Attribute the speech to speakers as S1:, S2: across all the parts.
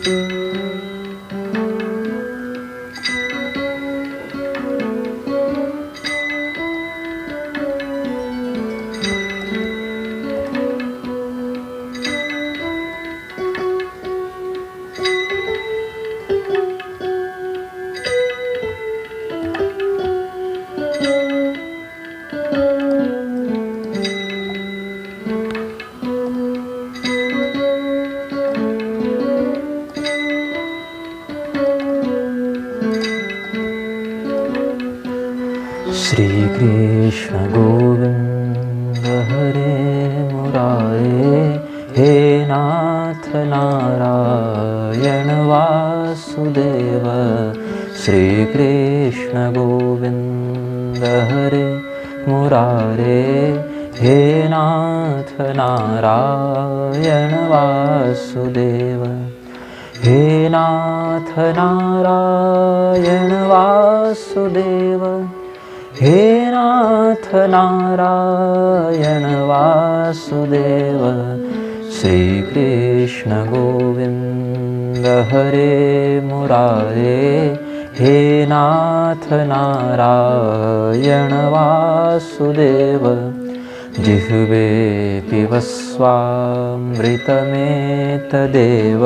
S1: श्री कृष्ण गोविंद हरे मुरारे, हे नाथ नारायण वासुदेव। श्री कृष्ण गोविंद हरे मुरारे, हे नाथ नारायण वासुदेव। हे नाथ नारायण वासुदेव, हे नाथ नारायण वासुदेव। श्री कृष्ण गोविंद हरे मुरारे, हे नाथ नारायण वासुदेव। जिह्वे पिबस्वामृतमेतदेव,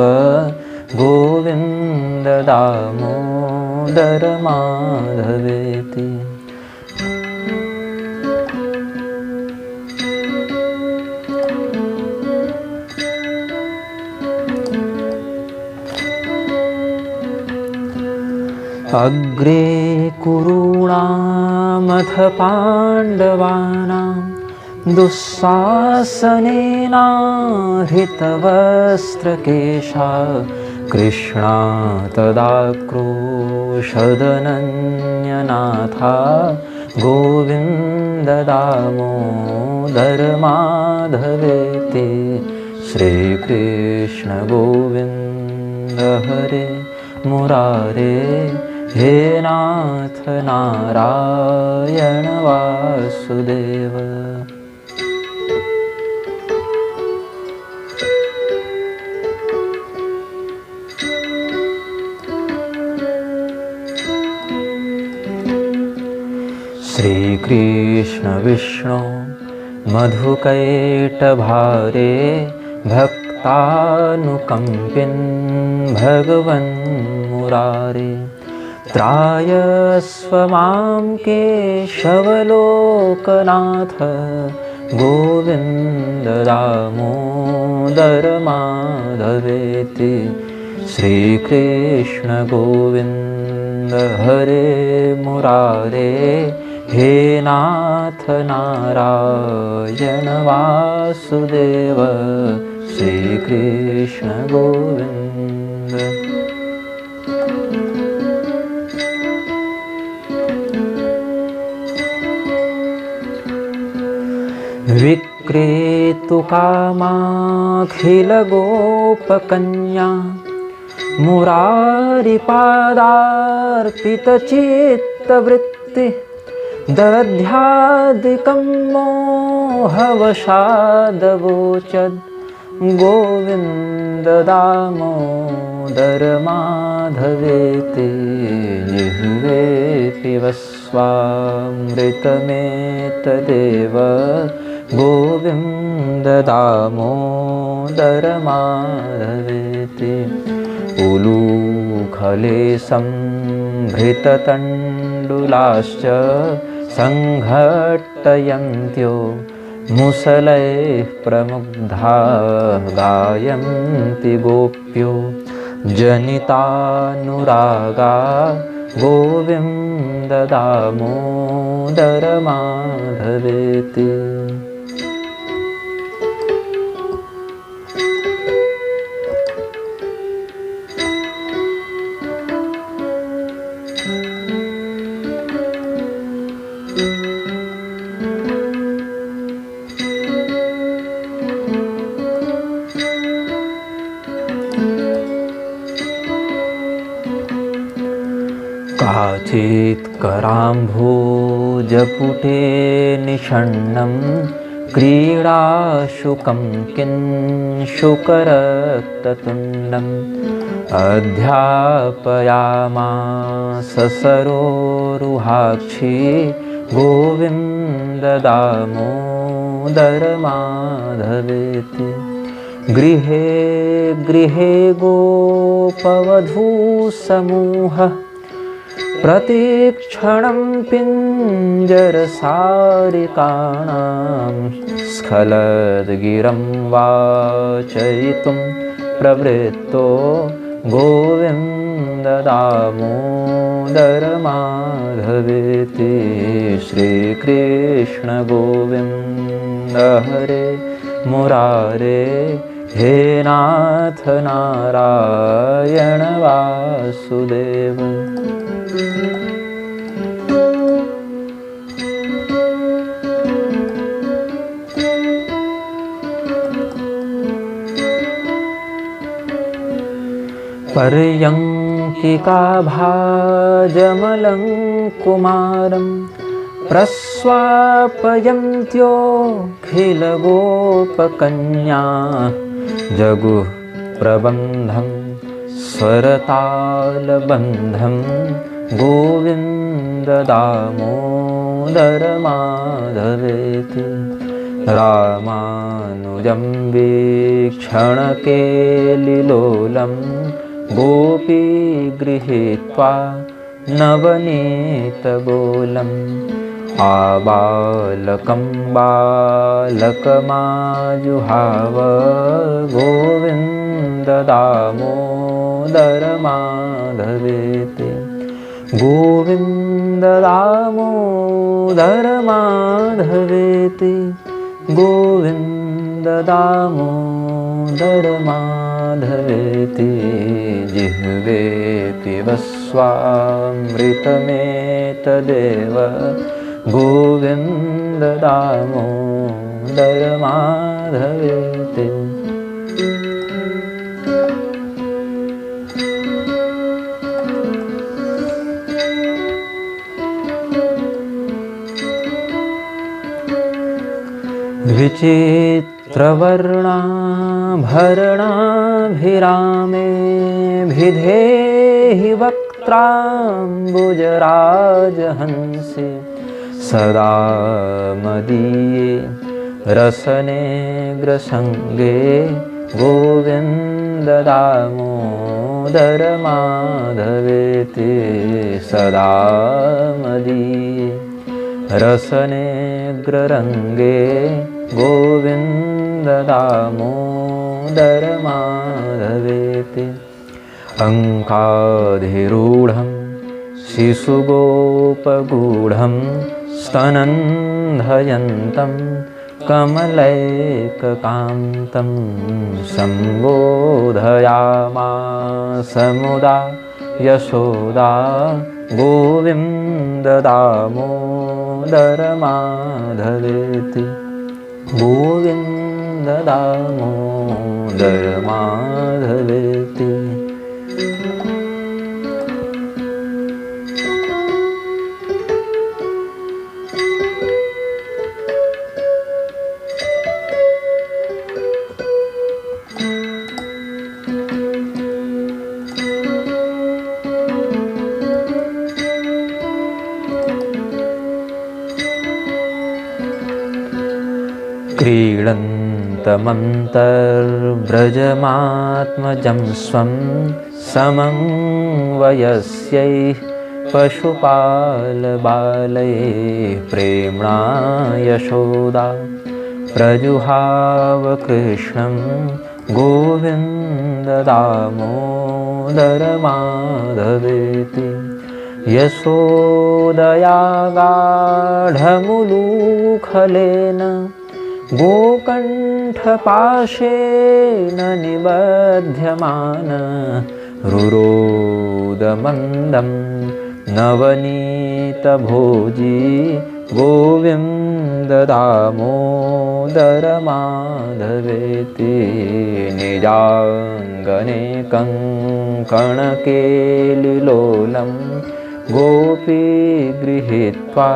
S1: गोविन्द दामोदर माधवेति। अग्रे कुरूणामथ पाण्डवानां, दुःशासनेनाहृतवस्त्रकेशा। कृष्णा तदाक्रोशदनन्यनाथा, गोविन्द दामोदर माधवेति। श्रीकृष्ण गोविन्द हरे मुरारे, हे नाथ नारायण वासुदेव। श्री कृष्ण विष्णु मधुकैटभारे, भक्तानुकम्पिन् भगवन् मुरारे। त्रायस्व मां केशवलोकनाथ, गोविन्द दामोदर माधवेति। श्रीकृष्ण गोविन्द हरे मुरारे, हे नाथ नारायण वासुदेव। श्रीकृष्ण गोविन्द। विक्रेतुकामाखिलगोपकन्या, मुरारिपादार्पितचित्तवृत्ति। दध्यादिकं मोहवशादवोचद्, गोविन्द दामोदर माधवेति। जिह्वे पिबस्वामृतमेतदेव, गोविन्द दामोदर माधवेति। उलूखले संभृततण्डुलाश्च, सङ्घट्टयन्त्यो मुसलैः प्रमुग्धा। गायन्ति गोप्यो जनितानुरागा, गोविन्द दामोदर माधवेति। काचित् कराम्भोजपुटे निषण्णं, क्रीडाशुकं किंशुकरक्ततुण्डम् अध्यापयामास सरोरुहाक्षी गोविन्ददामोदरमाधवेति। गृहे गृहे गोपवधूसमूहः प्रतिक्षणं पिञ्जरसारिकाणां स्खलद्गिरं वाचयितुं प्रवृत्तो गोविन्ददामोदरमाधवेति। श्रीकृष्ण गोविन्द हरे मुरारे, हे नाथ नारायण वासुदेव। पर्यङ्किका भाजमलं कुमारं प्रस्वापयन्त्योऽखिलगोपकन्या जगुः प्रबन्धं स्वरतालबन्धं गोविन्ददामोदरमाधवेति। रामानुजं वीक्षणकेलिलोलं गोपी गृहीत्वा नवनीतगोलम् आबालकं बालकमाजुहाव गोविन्ददामोदरमाधवेति। गोविन्ददामोदरमाधवेति, गोविन्ददामोदरमाधवेति। जिह्वे पिबस्वामृतमेतदेव गोविन्ददामोदरमाधवेति। विचित्रवर्णाभरणाभिरामे भिधेहि वक्त्राम्बुजराजहंसि सदा मदीये रसनेग्रसङ्गे गोविन्ददामोदरमाधवेति। सदा मदीये रसनेग्ररङ्गे गोविन्ददामोदरमाधवेति। अङ्काधिरूढं शिशुगोपगूढं स्तनन्धयन्तं कमलैककान्तं सम्बोधयामास मुदा यशोदा गोविन्ददामोदरमाधवेति। गोविन्ददामोदरमाधवेति। क्रीडन्तमन्तर्व्रजमात्मजं स्वं समं वयस्यैः पशुपालबालैः प्रेम्णा यशोदा प्रजुहाव कृष्णं गोविन्ददामोदरमाधवेति। यशोदया गाढमुलूखलेन गोकण्ठपाशेन निबध्यमान रुरोदमन्दं नवनीतभोजी गोविन्ददामोदरमाधवेति। निजाङ्गने कङ्कणकेलिलोलं गोपी गृहीत्वा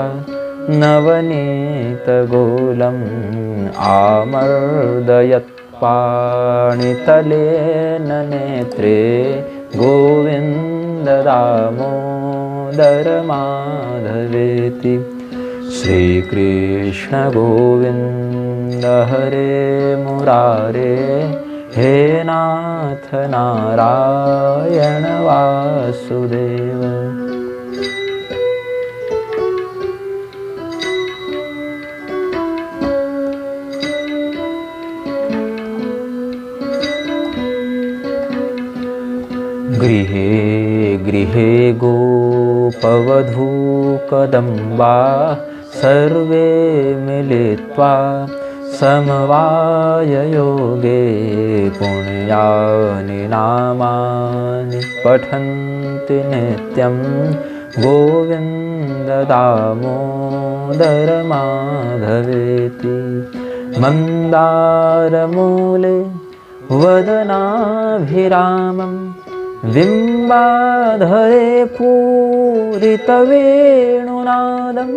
S1: नवनीतगोलम् आमर्दयत्पाणितलेन नेत्रे गोविन्द दामोदर माधवेति। श्रीकृष्ण गोविन्द हरे मुरारे, हे नाथ नारायण वासुदेव। गृहे गृहे गोपवधूकदम्बा, सर्वे मिलित्वा समवाययोगे पुण्यानि नामानि पठन्ति नित्यं। गोविन्द दामोदर माधवेति। मन्दारमूले वदनाभिरामं, बिम्बाधरे पूरितवेणुनादं।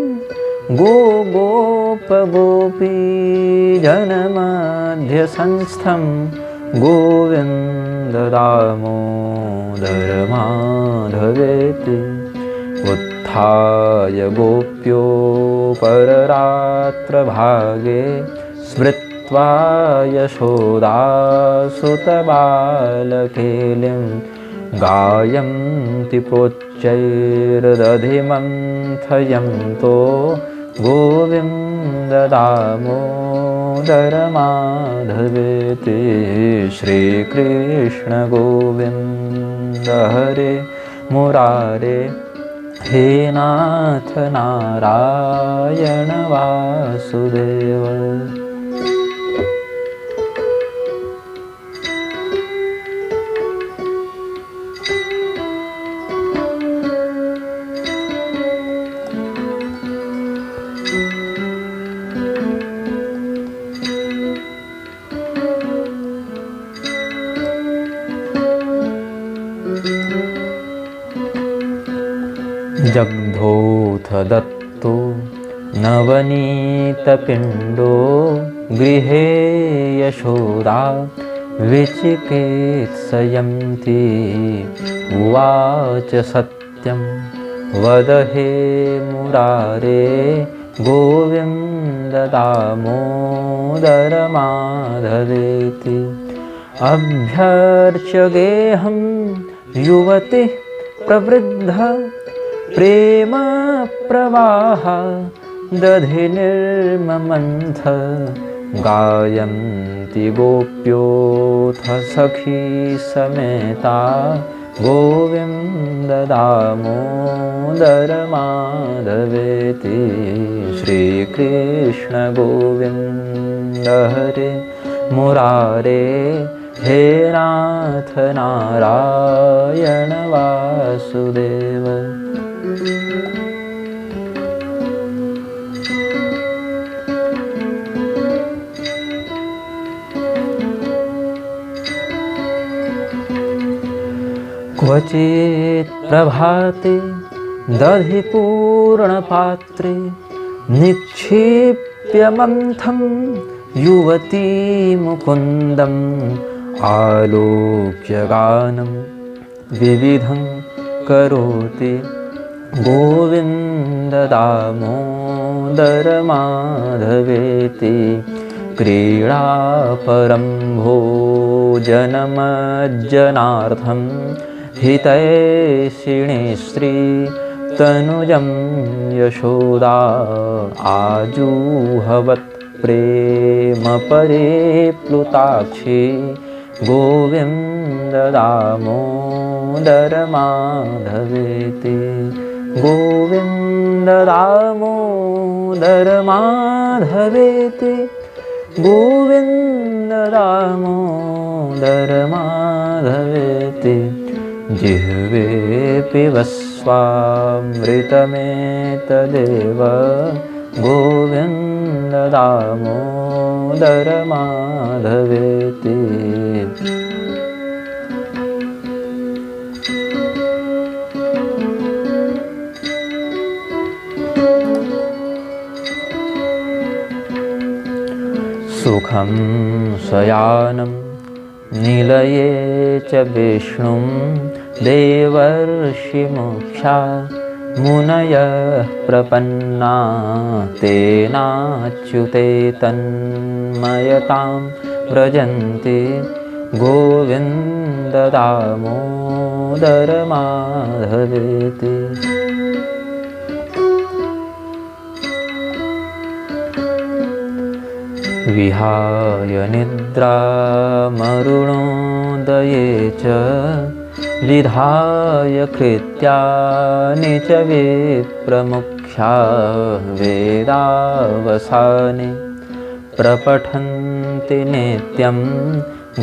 S1: गोपगोपीजनमध्यसंस्थं, गोविन्द दामोदर माधवेति। उत्थाय गोप्यो पररात्रभागे, स्मृत्वा यशोदासुतबालकेलिं। गायन्ति प्रोच्चैर्दधिमन्थयन्तो, गोविन्द दामोदर माधवेति। श्रीकृष्ण गोविन्द हरे मुरारे, हे नाथ नारायण वासुदेव। जग्धोऽथ दत्तो नवनीतपिण्डो, गृहे यशोदा विचिकित्सयन्ती। उवाच सत्यं वद हे मुरारे, गोविन्द दामोदर माधवेति। अभ्यर्च्य गेहं युवतिः प्रवृद्ध, प्रेम प्रवाह दधि निर्ममन्थ। गायन्ति गोप्योऽथ सखी समेता, गोविन्द दामोदर माधवेति। श्रीकृष्ण गोविन्द हरे मुरारे, हे नाथ नारायण वासुदेव। क्वचित् प्रभाते दधिपूर्णपात्रे, निक्षिप्य मंथं युवती मुकुन्दम्। आलोक्य गानं विविधं करोति, गोविन्द दामोदर माधवेति। क्रीडापरं भोजनमज्जनार्थं, हितैषिणी स्त्री तनुजं यशोदा। आजूहवत् प्रेम परिप्लुताक्षी, गोविन्द दामोदर माधवेति। गोविन्द दामोदर माधवेति। गोविन्द दामोदर माधवेति। जिह्वे पिबस्वामृतमेतदेव, गोविन्द दामोदर माधवेति। सुखं शयानं निलये च विष्णुं देवर्षिमुख्या मुनयः प्रपन्ना तेनाच्युते तन्मयतां व्रजन्ति गोविन्द दामोदर माधवेति। विहाय निद्रामरुणोदये च विधाय कृत्यानि च विप्रमुख्या वेदावसाने प्रपठन्ति नित्यं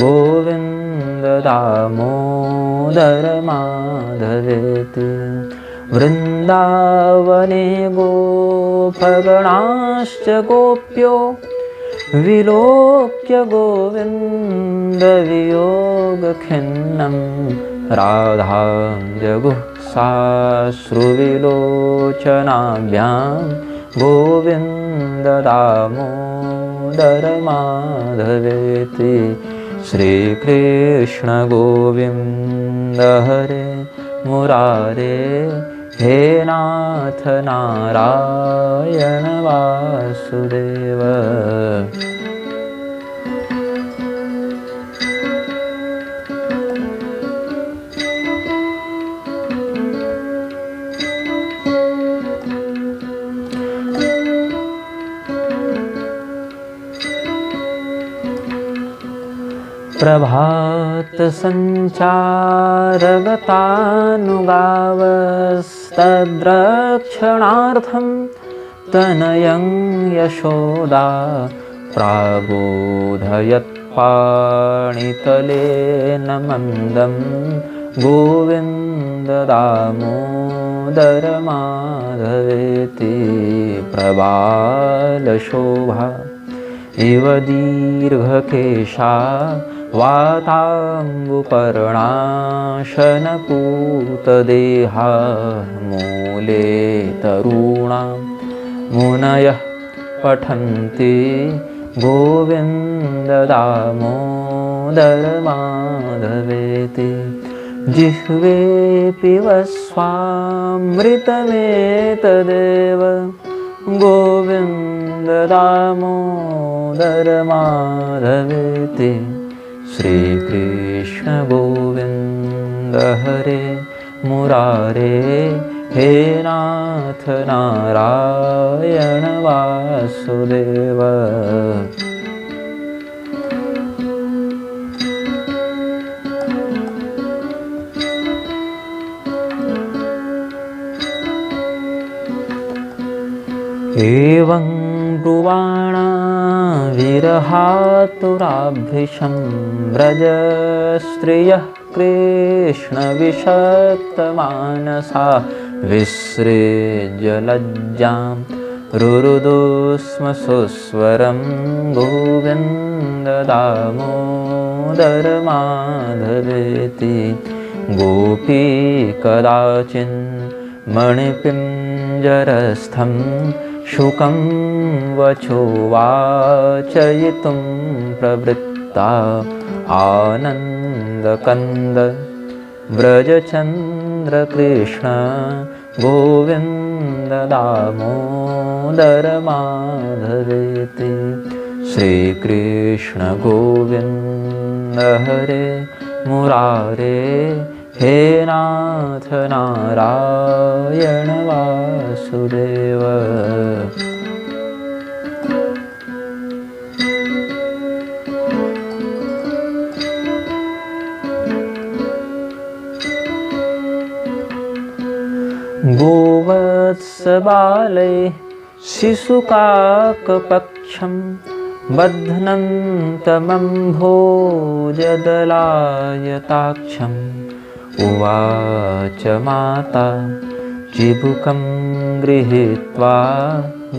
S1: गोविन्द दामोदर माधवेति। वृन्दावने गोपगणाश्च गोप्यो विलोक्य गोविन्दवियोगखिन्नं राधां जगुः साश्रुविलोचनाभ्यां गोविन्द दामोदर माधवेति। श्रीकृष्ण गोविन्द हरे मुरारे हे नाथ नारायण वासुदेव। प्रभात संचारगतानुगावस्तद्रक्षणार्थं तनयं यशोदा प्राबोधयत्पाणितलेन मन्दं गोविन्द दामोदर माधवेति। प्रबालशोभा इव दीर्घकेशा वाताम्बुपर्णाशनपूतदेहा मूले तरूणां मुनयः पठन्ति गोविन्द दामोदर माधवेति। जिह्वे पिबस्वामृतमेतदेव गोविन्द दामोदर माधवेति। श्रीकृष्ण गोविन्द हरे मुरारे हे नाथ नारायण वासुदेव। एवं ब्रुवाणा विरहातुराभीशं व्रजस्त्रियः कृष्णविषक्तमानसा विसृज्य लज्जां रुरुदु स्म सुस्वरं गोविन्द दामोदर माधवेति। गोपी कदाचिन् मणिपिञ्जरस्थं शुकं वचोवाचयितुं प्रवृत्ता आनन्दकन्द व्रजचन्द्रकृष्ण गोविन्द दामोदर माधवेति। श्रीकृष्ण गोविन्द हरे मुरारे हे नाथ नारायण वासुदेव। गोवत्सबाले शिशुकाकपक्षं बध्नन्तमम्भोजदलायताक्षम् उवाच माता चिबुकं गृहीत्वा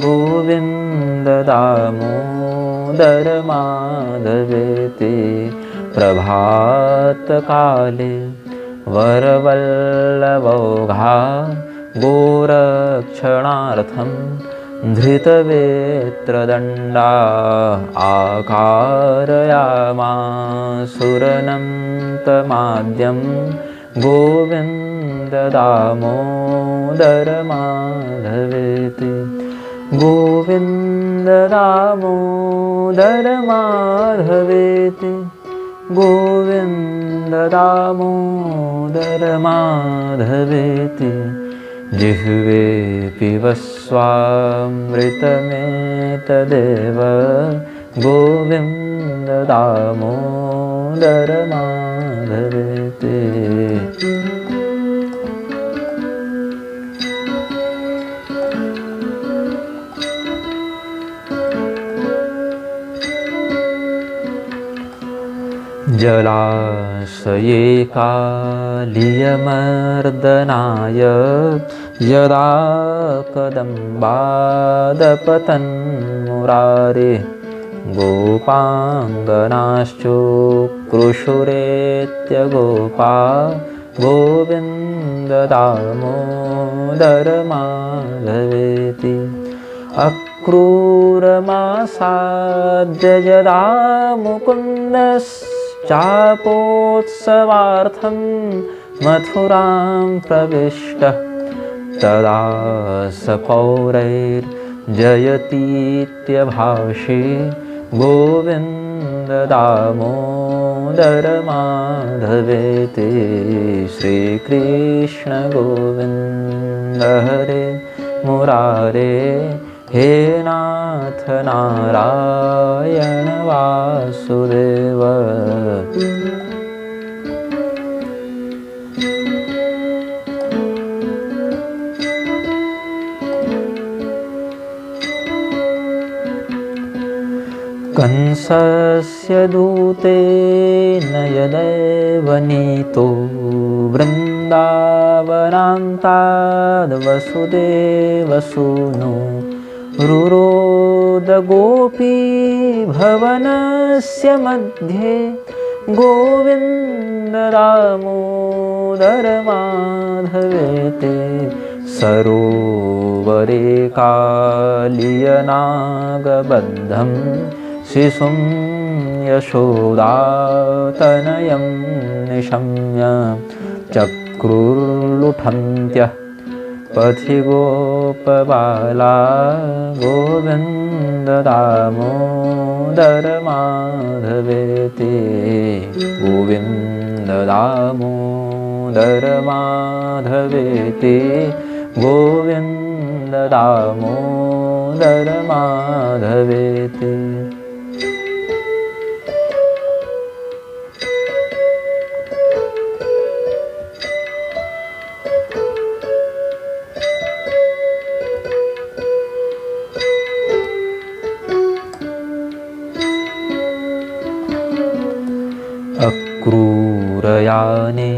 S1: गोविन्द दामोदर माधवेति। प्रभातकाले वरवल्लभौघा गोरक्षणार्थं धृतवेत्रदण्डा आकारयामासुरनन्तमाद्यं गोविन्ददामोदरमाधवेति गोविन्ददामोदरमाधवेति गोविन्ददामोदरमाधवेति जिह्वे पिबस्वामृतमेतदेव गोविन्ददामोदरमाधवेति जलाशये कालियमर्दनाय यदा कदम्बादपतन्मुरारे गोपाङ्गनाश्चोक्रुशुरेत्यगोपा गोविन्ददामोदरमाधवेति अक्रूरमासाद्य यदा मुकुन्दश्चापोत्सवार्थं मथुरां प्रविष्टः तदा सपौरैर्जयतीत्यभाषे गोविन्ददामोदरमाधवेति श्रीकृष्ण गोविन्द हरे मुरारे हे नाथ नारायण वासुदेव कंसस्य दूतेन यदैव नीतो वृन्दावनान्ताद्वसुदेवसूनो रुरोदगोपी भवनस्य मध्ये गोविन्ददामोदरमाधवेति सरोवरे कालियनागबद्धं शिशुं यशोदातनयं निशम्य चक्रुर्लुठन्त्यः पथि गोपबाला गोविन्ददामोदरमाधवेति गोविन्ददामोदरमाधवेति गोविन्ददामोदरमाधवेति अक्रूरयाने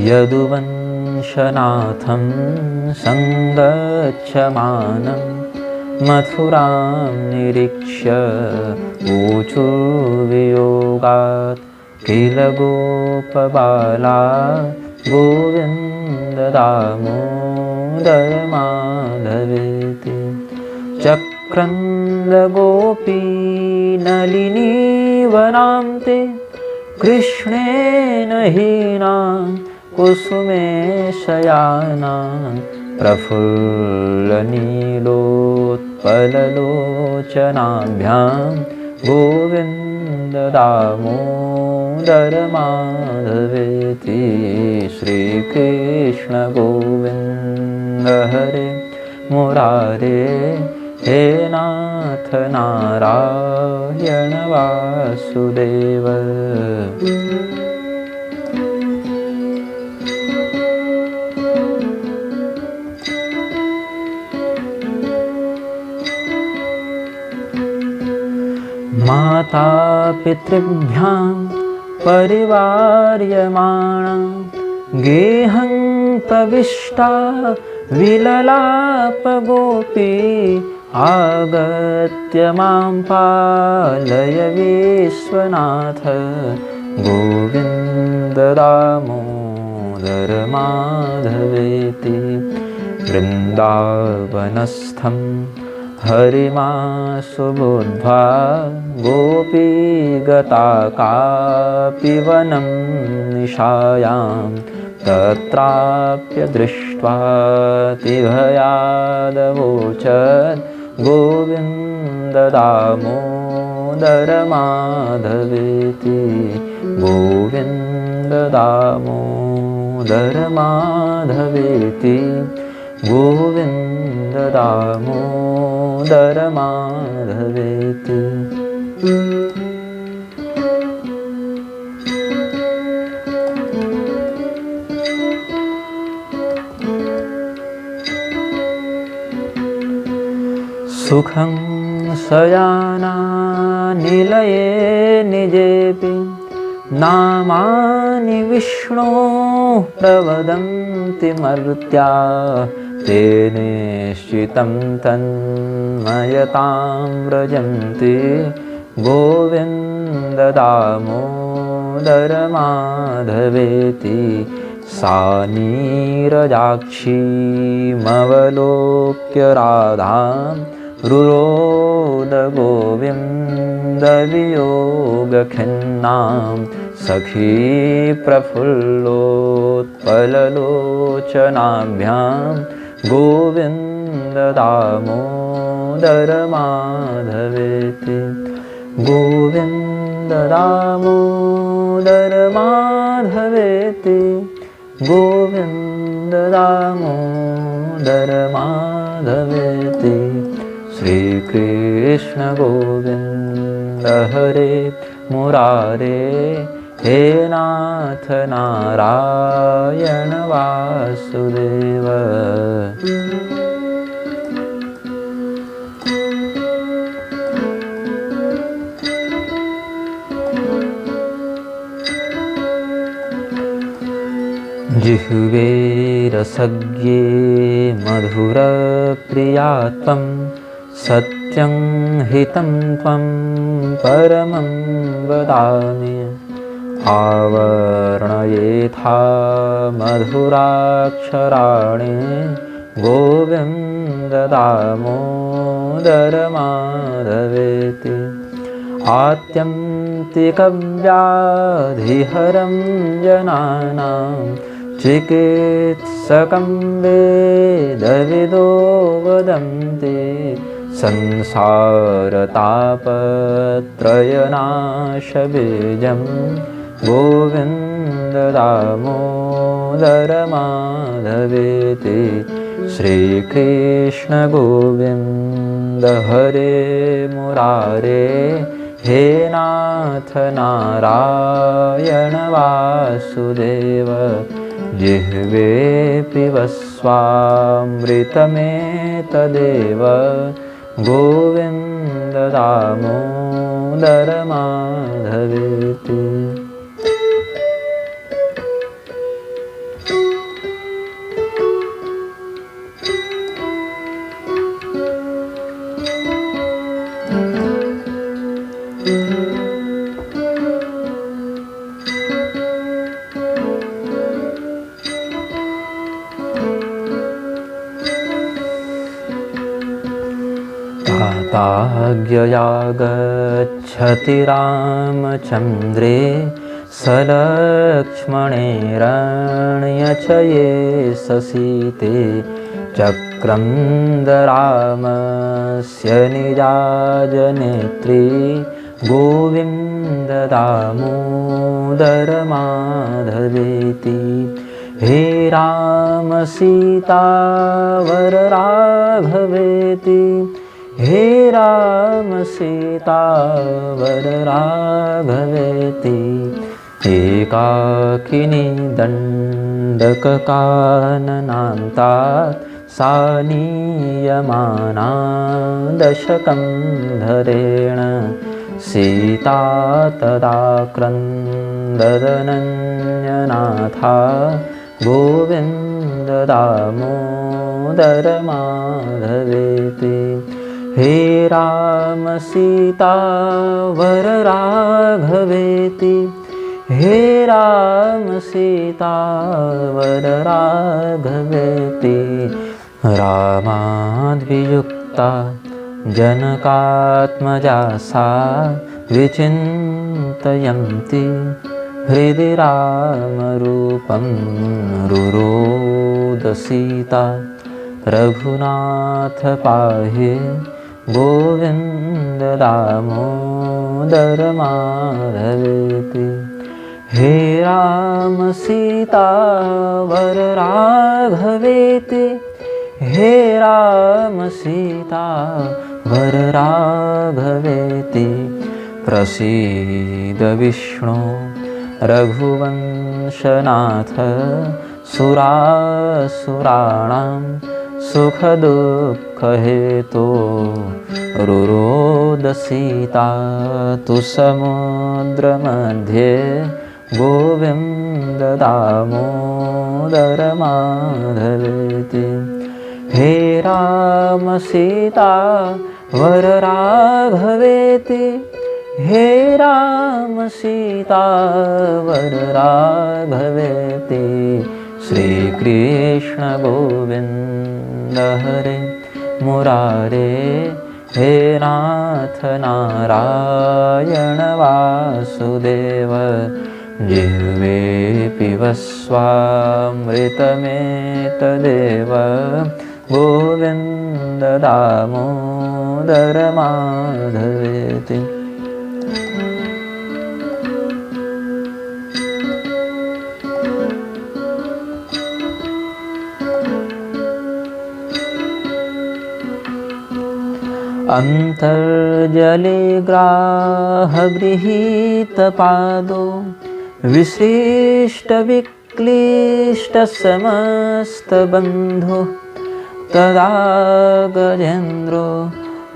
S1: यदुवंशनाथं सङ्गच्छमानं मथुरां निरीक्ष्य ऊचुर्वियोगात् किल गोपबाला गोविन्ददामोदरमाधवेति चक्रन्दगोपी नलिनीवनान्ते कृष्णेन हीना कुसुमे शयाना प्रफुल्लनीलोत्पललोचनाभ्यां गोविन्ददामोदरमाधवेति श्रीकृष्ण गोविन्द हरे मुरारे हे नाथ नारायण वासुदेव माता पितृभ्यां परिवार्यमाणा गेहं प्रविष्टा विललाप गोपी आगत्य मां पालय विश्वनाथ गोविन्ददामोदरमाधवेति वृन्दावनस्थं हरिमासु बुद्ध्वा गोपी गता कापि वनं निशायां तत्राप्य दृष्ट्वा तिभयादवोचत् गोविन्द दामोदर माधवेति गोविन्द दामोदर माधवेति गोविन्द दामोदर माधवेति। सुखं शयानानिलये निजेऽपि नामानि विष्णोः प्रवदन्ति मर्त्या तेनेश्चितं तन्मयतां व्रजन्ति गोविन्द दामोदर माधवेति सा नीरजाक्षीमवलोक्य राधां रुरोद गोविन्द वियोगखिन्नां सखी प्रफुल्लोत्पललोचनाभ्यां गोविन्द दामोदर माधवेति गोविन्द दामोदर माधवेति गोविन्द दामोदर माधवेति। श्री कृष्ण गोविन्द हरे मुरारे हे नाथ नारायण वासुदेव। जिह्वे रसज्ञे मधुरप्रियात्वं सत्यं हितं त्वं परमं वदामि। आवर्णयेथा मधुराक्षराणि गोविन्द दामोदर माधवेति आत्यन्तिकव्याधिहरं जनानां चिकित्सकं वेदविदो वदन्ति संसारतापत्रयनाशबीजं गोविन्द दामोदर माधवेति। श्रीकृष्ण गोविन्द हरे मुरारे हे नाथ नारायण वासुदेव। जिह्वे पिबस्वामृतमेतदेव गोविन्द दामोदर माधवेति। ताज्ञया गच्छति रामचन्द्रे सलक्ष्मणेरण्यचये ससीते चक्रन्दरामस्य निजाजनेत्री गोविन्द दामोदर माधवेति। हे राम सीतावर राघवेति हे राम सीतावर राघवेति। एकाकिनी दण्डककाननान्तात् सा नीयमाना दशकन्धरेण सीता तदा क्रन्ददनन्यनाथा गोविन्द दामोदर माधवेति। हे राम सीतावर राघवेति हे राम सीतावर राघवेति। रामाद्वियुक्ता जनकात्मजा सा विचिन्तयन्ती हृदि रामरूपं रुरोदसीता रघुनाथ पाहि गोविन्द दामोदर माधवेति। हे राम सीता वर राघवेति, हे राम सीता वर राघवेति। प्रसीद विष्णु रघुवंशनाथ सुरासुराणां सुखदुःखहेतो रुरोदसीता तु समुद्रमध्ये गोविन्द दामोदर माधवेति। हे राम सीता वर राघवेति, हे राम सीता वर राघवेति। श्री कृष्ण गोविंद हरे मुरारे, हे नाथ नारायण वासुदेव। जिह्वे पिबस्वामृतमेतदेव गोविन्द दामोदर माधवेति। अंतर्जले ग्राहगृहीतपादो विशिष्टविक्लिष्टसमस्तबन्धो तदा गजेन्द्रो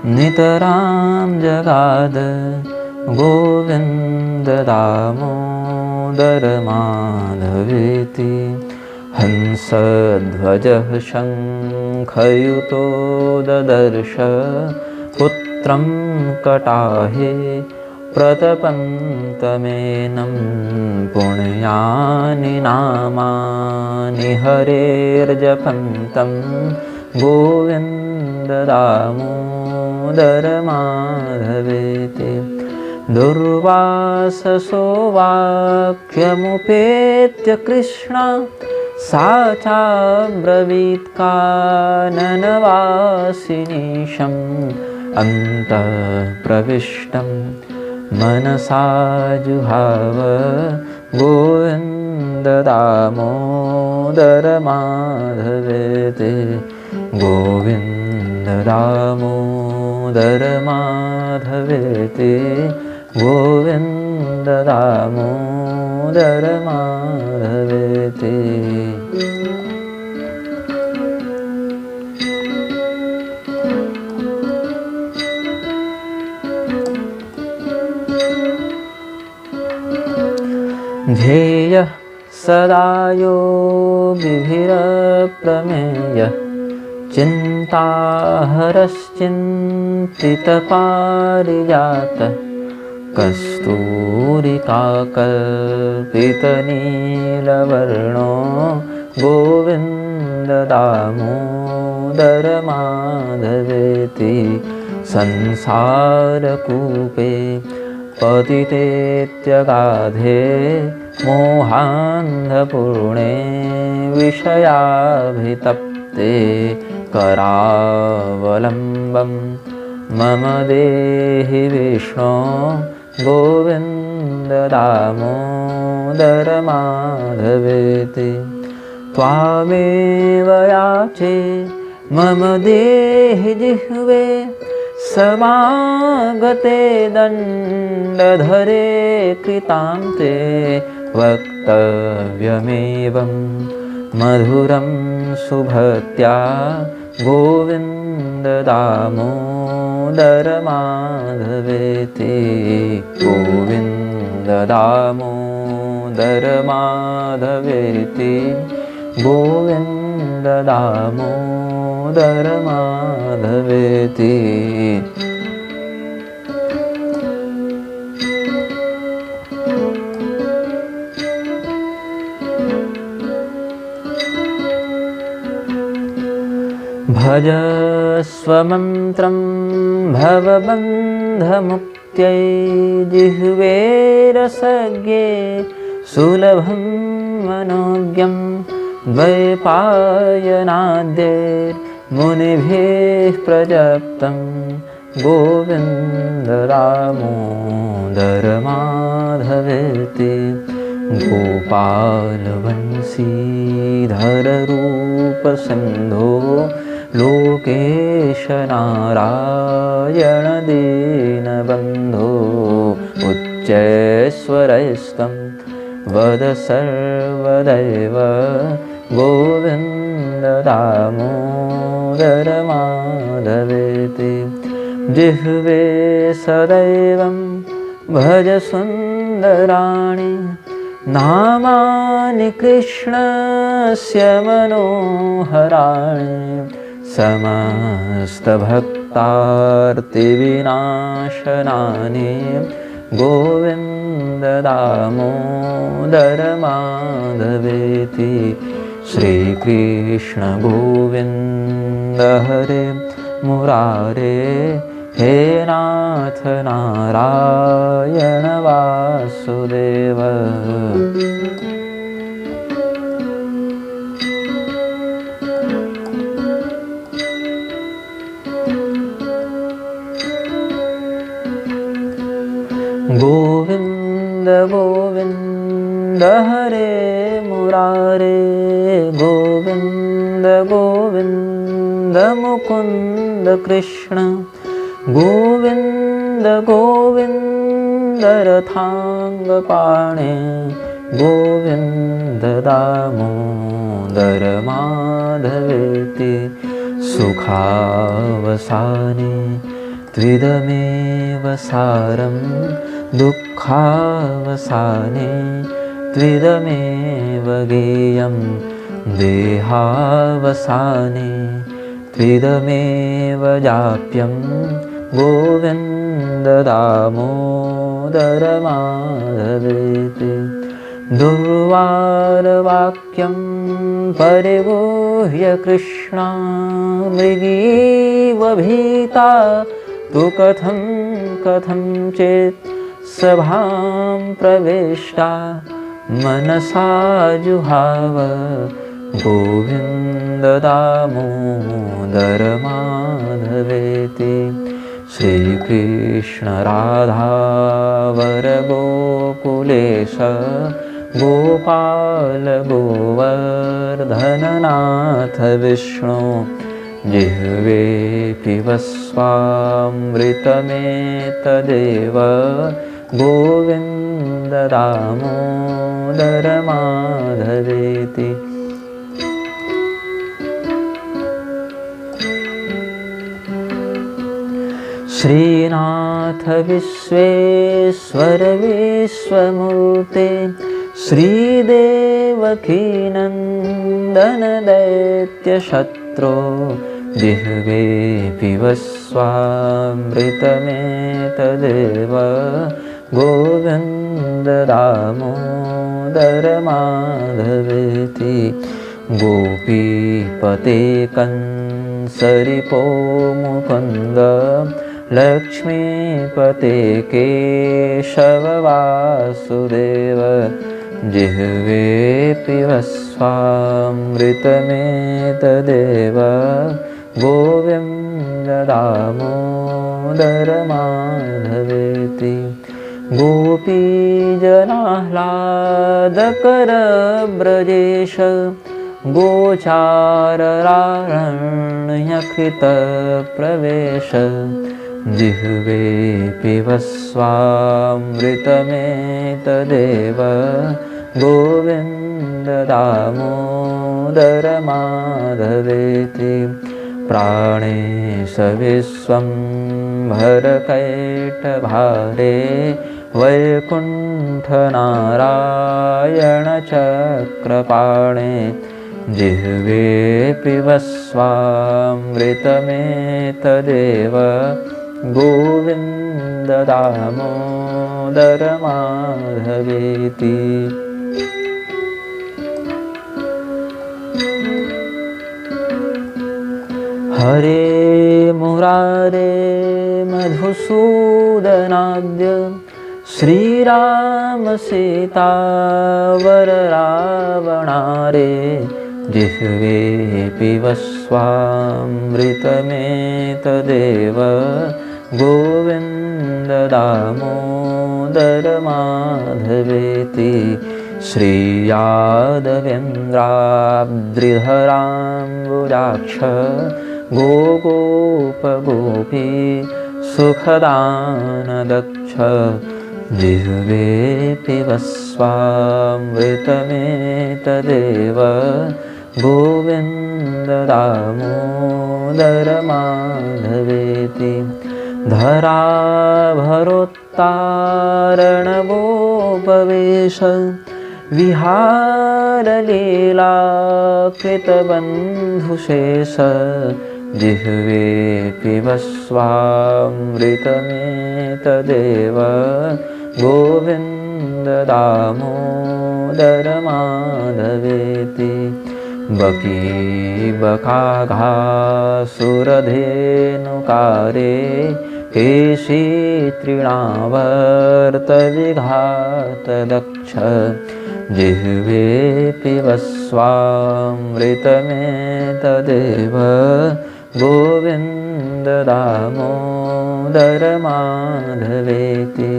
S1: नितरां जगाद गोविन्द दामोदर माधवेति। हंसध्वजः शङ्खयुतो ददर्श पुत्रं कटाहे प्रतपन्तमेनं पुण्यानि नामानि हरेर्जपन्तं गोविन्द दामोदर माधवेति। दुर्वाससो वाक्यमुपेत्य कृष्णा सा चाब्रवीत् काननवासिनीशम् अन्तःप्रविष्टं मनसा जुहाव गोविन्द दामोदर माधवेति। गोविन्द दामोदर माधवेति, गोविन्द दामोदर माधवेति। ध्येयः सदा योगिभिरप्रमेयः चिन्ताहरश्चिन्तितपारिजातः कस्तूरिकाकल्पितनीलवर्णो गोविन्द दामोदर माधवेति। संसारकूपे पतितेत्यगाधे मोहान्धपूर्णे विषयाभितप्ते करावलम्बं मम देहि विष्णो गोविन्द दामोदर माधवेति। त्वामेव याचे मम देहि जिह्वे समागते दण्डधरे कृतां ते वक्तव्यमेवं मधुरं सुभक्त्या गोविन्द दामोदर माधवेति। गोविन्द दामोदर माधवेति, गोविन्द दामोदर माधवेति। भज स्वमन्त्रं भवबन्धमुक्त्यै जिह्वे रसज्ञे सुलभं मनोज्ञं द्वैपायनाद्यैर्मुनिभिः प्रजप्तं गोविन्द दामोदर माधवेति गोपालवंशीधर रूपसिन्धो लोकेश नारायण दीनबन्धो उच्चैश्वरस्तं वद सर्वदैव गोविन्द दामोदर माधवेति जिह्वे सदैवं भज सुन्दराणि नामानि कृष्णस्य मनोहराणि समस्तभक्तार्तिविनाशनानि गोविन्द दामोदर माधवेति श्रीकृष्ण गोविन्द हरे मुरारे हे नाथ नारायण वासुदेव गोविन्द गोविन्द हरे मुरारे गोविन्द गोविन्द मुकुन्द कृष्ण गोविन्द गोविन्द रथाङ्गपाणे गोविन्द दामोदर माधवेति सुखावसाने त्विदमेव सारं दुःखावसाने त्विदमेव गेयं देहावसाने त्विदमेव जाप्यं गोविन्द दामोदर माधवेति दुर्वारवाक्यं परिगुह्य कृष्णा मृगीव भीता तु कथं चेत् सभां प्रविष्टा मनसा जुहाव गोविन्द दामोदर माधवेति श्रीकृष्ण राधावर गोकुलेश गोपाल गोवर्धननाथ विष्णु जिह्वे पिबस्वामृतमेतदेव गोविन्द दामोदर माधवेति श्रीनाथ विश्वेश्वर विश्वमूर्ते श्रीदेवकीनन्दन दैत्यशत्रो जिह्वे पिबस्वामृतमेतदेव गोविन्द दामोदर माधवेति गोपीपते कंसरिपो मुकुन्द लक्ष्मीपते केशव वासुदेव जिह्वे पिबस्वामृतमेतदेव गोविन्द दामोदर माधवेति गोपीजनाह्लादकरब्रजेश गोचाररारण्यकृतप्रवेश जिह्वे पिबस्वामृतमेतदेव गोविन्द दामोदर माधवेति प्राणेश विश्वम्भरकैटभारे वैकुण्ठनारायण चक्रपाणे जिह्वे पिबस्वामृतमेतदेव गोविन्द दामोदर माधवेति हरे मुरारे मधुसूदनाद्य श्रीराम सीतावर रावणारे जिह्वे पिबस्वामृतमेतदेव गोविन्द दामोदर माधवेति श्रीयादवेन्द्राब्द्रिधराम्बुजाक्ष गोगोपगोपी सुखदानदक्ष जिह्वे पिबस्वामृतमेतदेव गोविन्द दामोदर माधवेति धराभरोत्तारणवोपवेश विहारलीला कृतबन्धुशेष जिह्वे पिबस्वामृतमेतदेव गोविन्द दामोदर माधवेति बकीबकाघासुरधेनुकारे केशी तृणावर्तविघातदक्ष जिह्वे पिबस्वामृतमेतदेव गोविन्द दामोदर माधवेति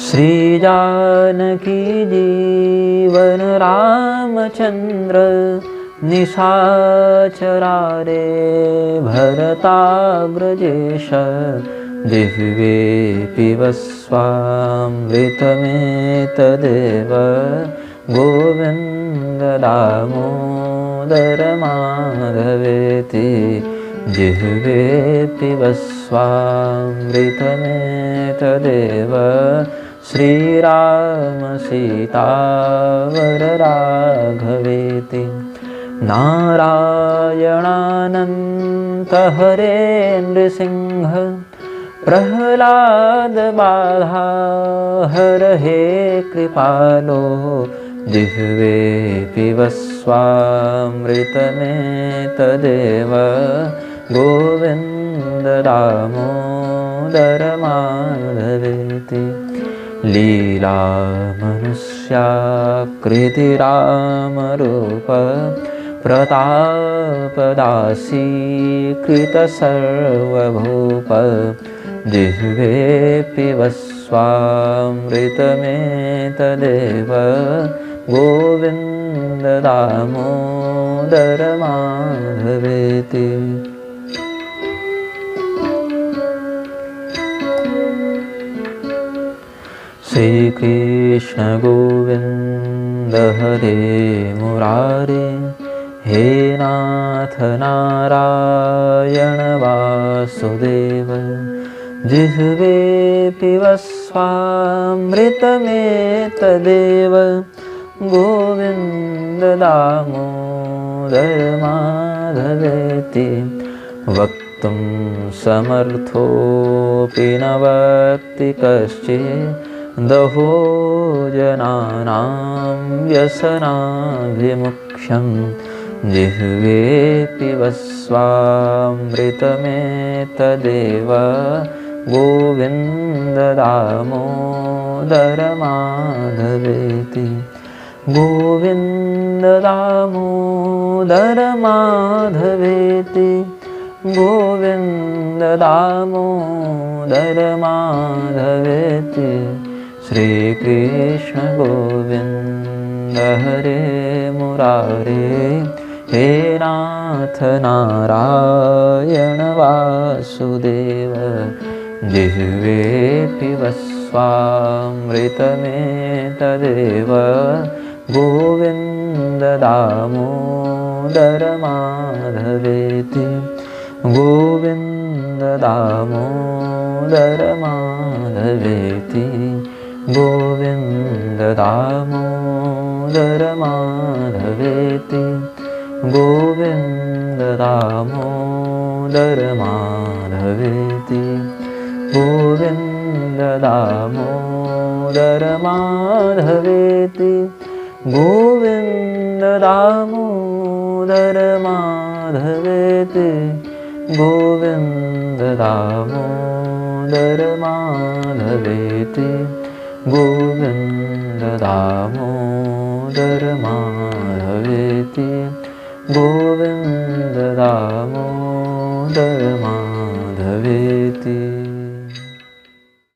S1: श्री जानकी जीवन रामचंद्र निशाचरारे भरताग्रजेश जिह्वे पिबस्वामृतमेतदेव गोविन्द दामोदर माधवेति जिह्वे पिबस्वामृतमेतदेव श्रीराम सीतावर राघवेति नारायणानन्त हरे नृसिंह प्रह्लाद बाधा हर हे कृपालो जिह्वे पिबस्वामृतमेतदेव गोविन्द दामोदर माधवेति लीला मनुष्याकृति रामरूप प्रतापदासीकृत सर्वभूप जिह्वे पिबस्वामृतमेतदेव गोविन्द दामोदर माधवेति श्री कृष्ण गोविन्द हरे मुरारे हे नाथ नारायण वासुदेव जिह्वे पिबस्वामृतमेतदेव गोविन्द दामोदर माधवेति वक्तुं समर्थोऽपि न वक्ति कश्चित् दहो जनानां व्यसनाभिमुख्यं जिह्वे पिबस्वामृतमेतदेव गोविन्द दामोदर माधवेति गोविन्द दामोदर माधवेति गोविन्द दामोदर माधवेति श्री कृष्ण गोविन्द हरे मुरारे हे नाथ नारायण वासुदेव जिह्वे पिबस्वामृतमेतदेव गोविन्द दामोदर माधवेति गोविन्द दामोदर माधवेति गोविन्द दामोदर माधवेति गोविन्द दामोदर माधवेति गोविन्द दामोदर माधवेति गोविन्द दामोदर माधवेति गोविन्द दामोदर माधवेति गोविन्द दामोदर माधवेति गोविन्द दामोदर माधवेति